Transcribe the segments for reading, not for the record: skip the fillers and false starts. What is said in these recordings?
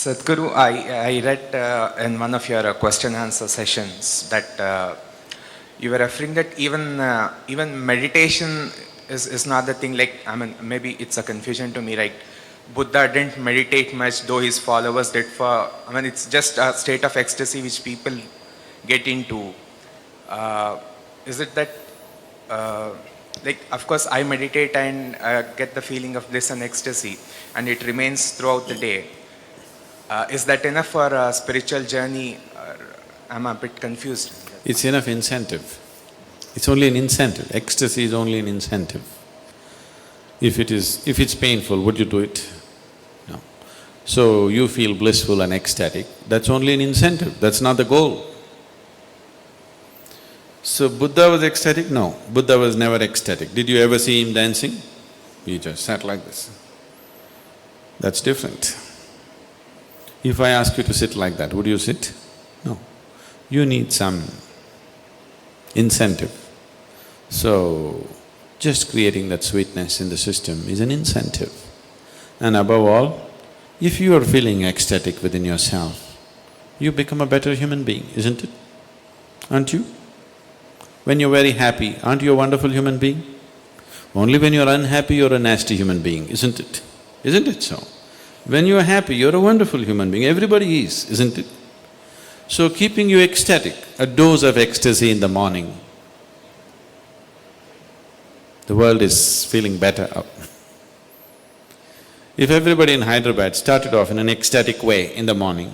Sadhguru, I read in one of your question answer sessions that you were referring that even meditation is not the thing. Like, I mean, maybe it's a confusion to me. Right? Buddha didn't meditate much, though his followers did. I mean, it's just a state of ecstasy which people get into. Is it that? Like, of course, I meditate and get the feeling of bliss and ecstasy, and it remains throughout the day. Is that enough for a spiritual journey? I'm a bit confused. It's enough incentive. It's only an incentive. Ecstasy is only an incentive. If it's painful, would you do it? No. So you feel blissful and ecstatic, that's only an incentive, that's not the goal. So Buddha was ecstatic? No, Buddha was never ecstatic. Did you ever see him dancing? He just sat like this. That's different. If I ask you to sit like that, would you sit? No. You need some incentive. So, just creating that sweetness in the system is an incentive. And above all, if you are feeling ecstatic within yourself, you become a better human being, isn't it? Aren't you? When you're very happy, aren't you a wonderful human being? Only when you're unhappy, you're a nasty human being, isn't it? Isn't it so? When you're happy, you're a wonderful human being, everybody is, isn't it? So keeping you ecstatic, a dose of ecstasy in the morning, the world is feeling better up. If everybody in Hyderabad started off in an ecstatic way in the morning,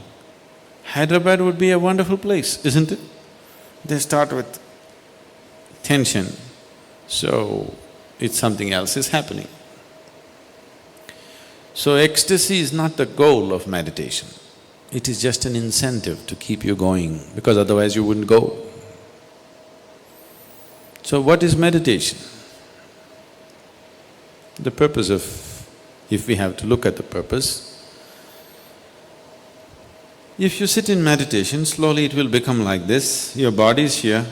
Hyderabad would be a wonderful place, isn't it? They start with tension, so it's something else is happening. So ecstasy is not the goal of meditation, it is just an incentive to keep you going, because otherwise you wouldn't go. So what is meditation? The purpose of… if we have to look at the purpose, if you sit in meditation, slowly it will become like this, your body is here,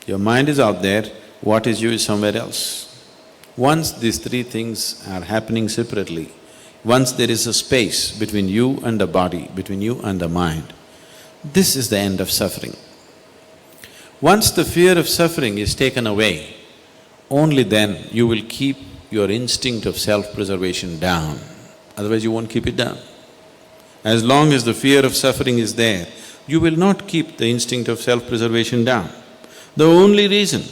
your mind is out there, what is you is somewhere else. Once these three things are happening separately, once there is a space between you and the body, between you and the mind, this is the end of suffering. Once the fear of suffering is taken away, only then you will keep your instinct of self-preservation down, otherwise you won't keep it down. As long as the fear of suffering is there, you will not keep the instinct of self-preservation down. The only reason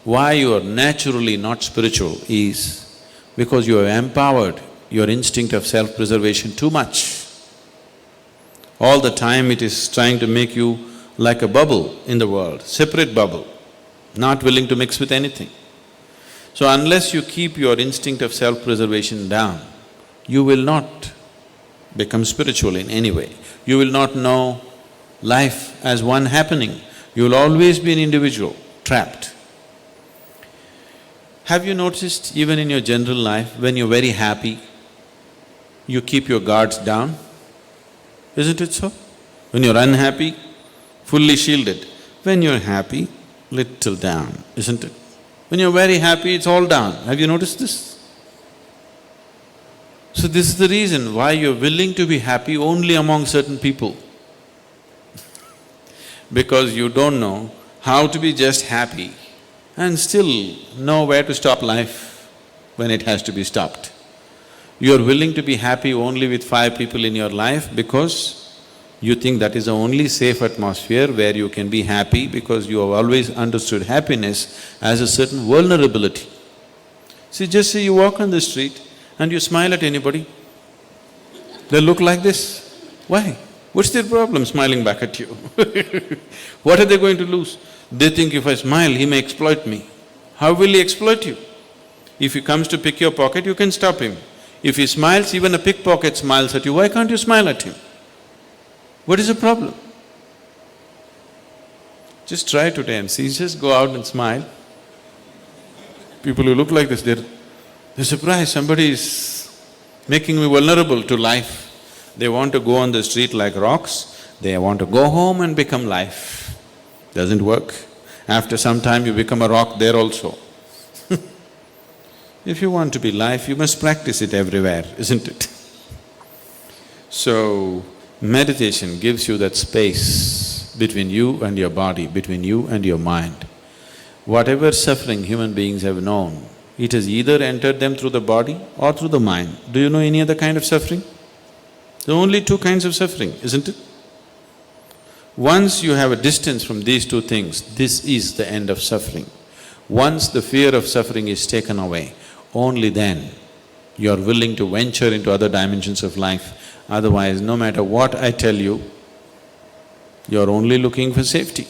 why you are naturally not spiritual is because you have empowered your instinct of self-preservation too much. All the time it is trying to make you like a bubble in the world, separate bubble, not willing to mix with anything. So unless you keep your instinct of self-preservation down, you will not become spiritual in any way. You will not know life as one happening. You will always be an individual, trapped. Have you noticed even in your general life, when you're very happy, you keep your guards down? Isn't it so? When you're unhappy, fully shielded. When you're happy, little down, isn't it? When you're very happy, it's all down. Have you noticed this? So this is the reason why you're willing to be happy only among certain people. Because you don't know how to be just happy and still know where to stop life when it has to be stopped. You're willing to be happy only with 5 people in your life because you think that is the only safe atmosphere where you can be happy, because you have always understood happiness as a certain vulnerability. See, just say you walk on the street and you smile at anybody, they look like this. Why? What's their problem smiling back at you? What are they going to lose? They think if I smile, he may exploit me. How will he exploit you? If he comes to pick your pocket, you can stop him. If he smiles, even a pickpocket smiles at you, why can't you smile at him? What is the problem? Just try today and see, just go out and smile. People who look like this, they're surprised, somebody is making me vulnerable to life. They want to go on the street like rocks, they want to go home and become life. Doesn't work. After some time you become a rock there also. If you want to be life, you must practice it everywhere, isn't it? So, Meditation gives you that space between you and your body, between you and your mind. Whatever suffering human beings have known, it has either entered them through the body or through the mind. Do you know any other kind of suffering? There are only two kinds of suffering, isn't it? Once you have a distance from these two things, this is the end of suffering. Once the fear of suffering is taken away, only then you are willing to venture into other dimensions of life. Otherwise, no matter what I tell you, you are only looking for safety.